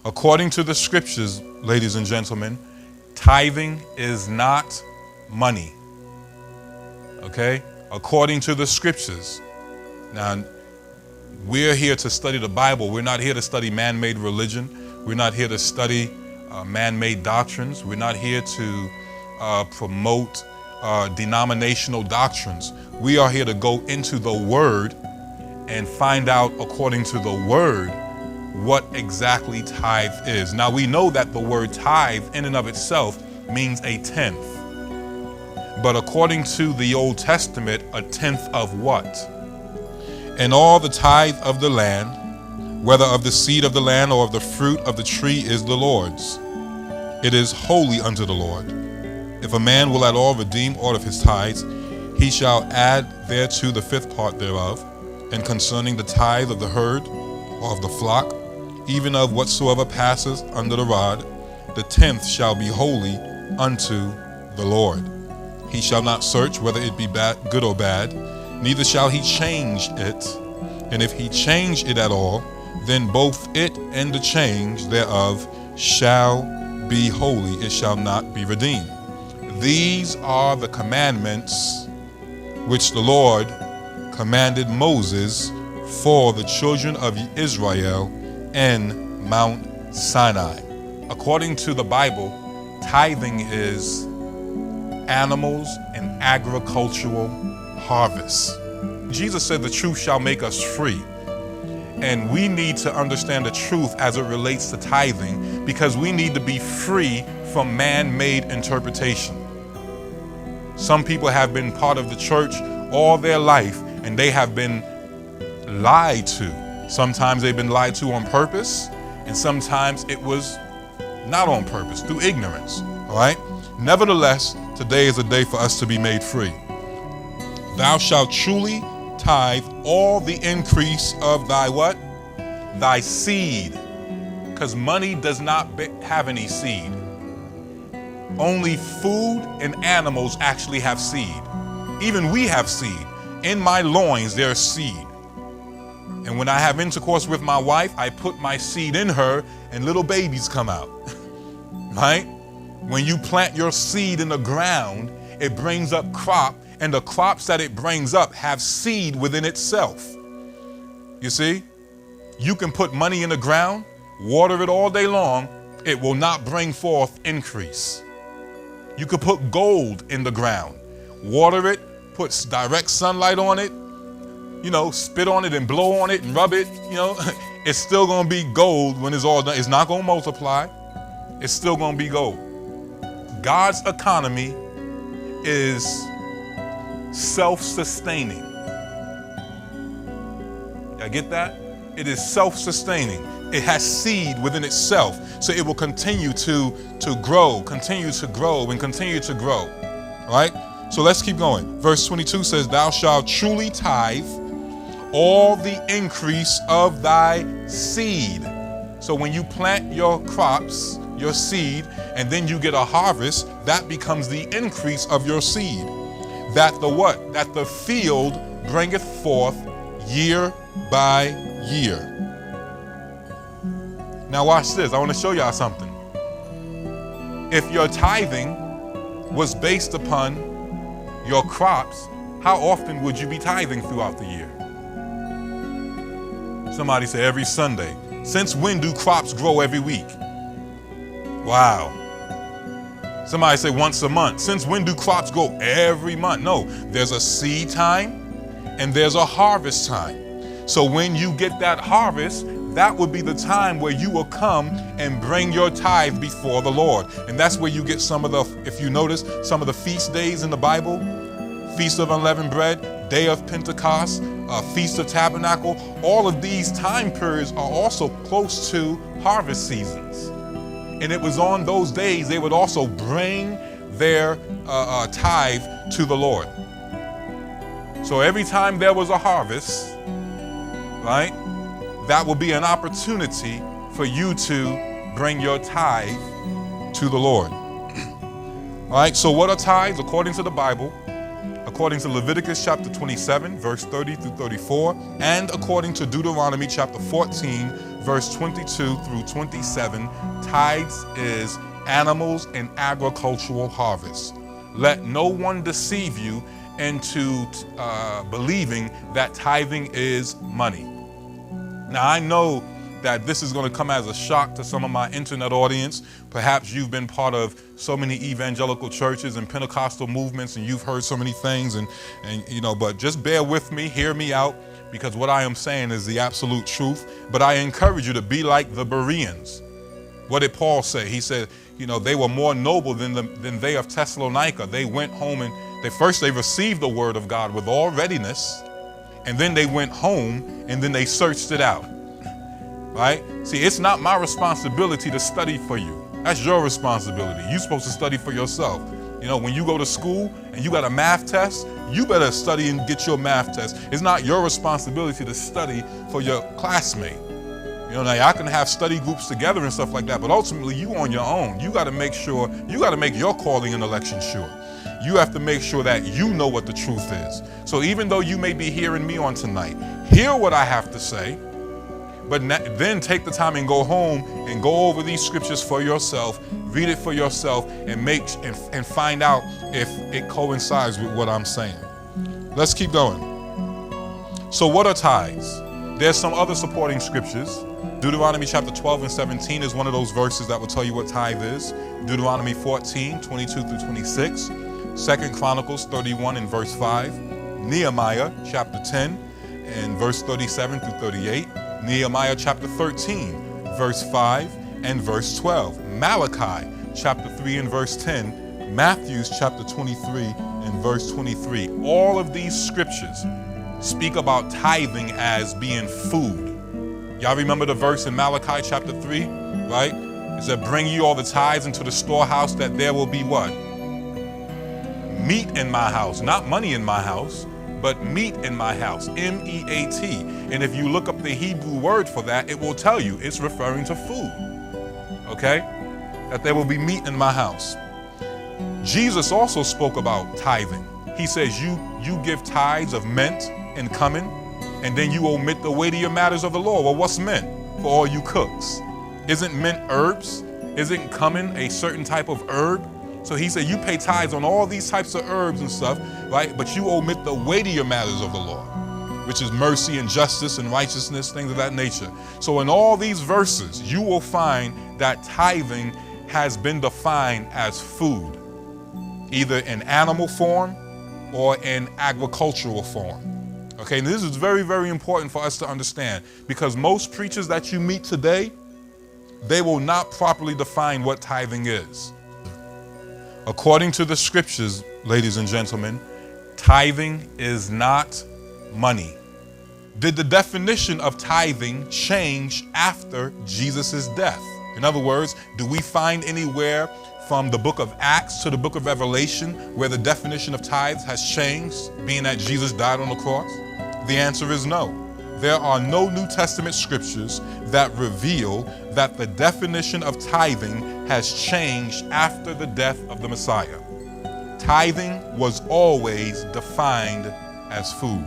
According to the scriptures, ladies and gentlemen, tithing is not money. Okay? According to the scriptures. Now, we're here to study the Bible. We're not here to study man-made religion. We're not here to study man-made doctrines. We're not here to promote denominational doctrines. We are here to go into the Word and find out, according to the Word, what exactly tithe is. Now, we know that the word tithe in and of itself means a tenth. But according to the Old Testament, a tenth of what? And all the tithe of the land, whether of the seed of the land or of the fruit of the tree, is the Lord's. It is holy unto the Lord. If a man will at all redeem aught of his tithes, he shall add thereto the fifth part thereof. And concerning the tithe of the herd or of the flock, even of whatsoever passes under the rod, the tenth shall be holy unto the Lord. He shall not search whether it be bad, good or bad, neither shall he change it. And if he change it at all, then both it and the change thereof shall be holy. It shall not be redeemed. These are the commandments which the Lord commanded Moses for the children of Israel in Mount Sinai. According to the Bible, tithing is animals and agricultural harvests. Jesus said the truth shall make us free. And we need to understand the truth as it relates to tithing, because we need to be free from man-made interpretation. Some people have been part of the church all their life and they have been lied to. Sometimes they've been lied to on purpose, and sometimes it was not on purpose, through ignorance, all right? Nevertheless, today is a day for us to be made free. Thou shalt truly tithe all the increase of thy what? Thy seed. Because money does not have any seed. Only food and animals actually have seed. Even we have seed. In my loins there's seed. And when I have intercourse with my wife, I put my seed in her and little babies come out, right? When you plant your seed in the ground, it brings up crop, and the crops that it brings up have seed within itself. You see, you can put money in the ground, water it all day long, it will not bring forth increase. You could put gold in the ground, water it, put direct sunlight on it, spit on it and blow on it and rub it, it's still going to be gold when it's all done. It's not going to multiply. It's still going to be gold. God's economy is self-sustaining. Y'all get that? It is self-sustaining. It has seed within itself, so it will continue to grow, continue to grow, and continue to grow. All right? So let's keep going. Verse 22 says, Thou shalt truly tithe all the increase of thy seed. So when you plant your crops, your seed, and then you get a harvest, that becomes the increase of your seed. That the what? That the field bringeth forth year by year. Now watch this. I want to show y'all something. If your tithing was based upon your crops, how often would you be tithing throughout the year? Somebody say every Sunday. Since when do crops grow every week? Wow. Somebody say once a month. Since when do crops grow every month? No, there's a seed time and there's a harvest time. So when you get that harvest, that would be the time where you will come and bring your tithe before the Lord. And that's where you get some of the, if you notice, some of the feast days in the Bible, Feast of Unleavened Bread, Day of Pentecost, Feast of Tabernacle, all of these time periods are also close to harvest seasons. And it was on those days they would also bring their tithe to the Lord. So every time there was a harvest, right, that will be an opportunity for you to bring your tithe to the Lord. All right, so what are tithes according to the Bible? according to Leviticus chapter 27, verse 30 through 34, and according to Deuteronomy chapter 14, verse 22 through 27, tithes is animals and agricultural harvest. Let no one deceive you into believing that tithing is money. Now, I know that this is going to come as a shock to some of my internet audience. Perhaps you've been part of so many evangelical churches and Pentecostal movements, and you've heard so many things, and but just bear with me, hear me out, because what I am saying is the absolute truth. But I encourage you to be like the Bereans. What did Paul say? He said, they were more noble than they of Thessalonica. They went home and they received the word of God with all readiness, and then they went home and then they searched it out. Right? See, it's not my responsibility to study for you. That's your responsibility. You're supposed to study for yourself. When you go to school and you got a math test, you better study and get your math test. It's not your responsibility to study for your classmate. Now y'all can have study groups together and stuff like that, but ultimately you on your own. You got to make your calling and election sure. You have to make sure that you know what the truth is. So even though you may be hearing me on tonight, hear what I have to say, but then take the time and go home and go over these scriptures for yourself, read it for yourself, and find out if it coincides with what I'm saying. Let's keep going. So what are tithes? There's some other supporting scriptures. Deuteronomy chapter 12 and 17 is one of those verses that will tell you what tithe is. Deuteronomy 14, 22 through 26. 2 Chronicles 31 and verse 5. Nehemiah chapter 10 and verse 37 through 38. Nehemiah chapter 13, verse 5 and verse 12. Malachi chapter 3 and verse 10. Matthew chapter 23 and verse 23. All of these scriptures speak about tithing as being food. Y'all remember the verse in Malachi chapter 3, right? It said, bring you all the tithes into the storehouse, that there will be what? Meat in my house, not money in my house, but meat in my house, M-E-A-T. And if you look up the Hebrew word for that, it will tell you it's referring to food, okay? That there will be meat in my house. Jesus also spoke about tithing. He says, you give tithes of mint and cumin, and then you omit the weightier matters of the law. Well, what's mint for all you cooks? Isn't mint herbs? Isn't cumin a certain type of herb? So he said, you pay tithes on all these types of herbs and stuff, right? But you omit the weightier matters of the law, which is mercy and justice and righteousness, things of that nature. So in all these verses, you will find that tithing has been defined as food, either in animal form or in agricultural form. Okay, and this is very, very important for us to understand, because most preachers that you meet today, they will not properly define what tithing is. According to the scriptures, ladies and gentlemen, tithing is not money. Did the definition of tithing change after Jesus' death? In other words, do we find anywhere from the book of Acts to the book of Revelation where the definition of tithes has changed, being that Jesus died on the cross? The answer is no. There are no New Testament scriptures that reveal that the definition of tithing has changed after the death of the Messiah. Tithing was always defined as food.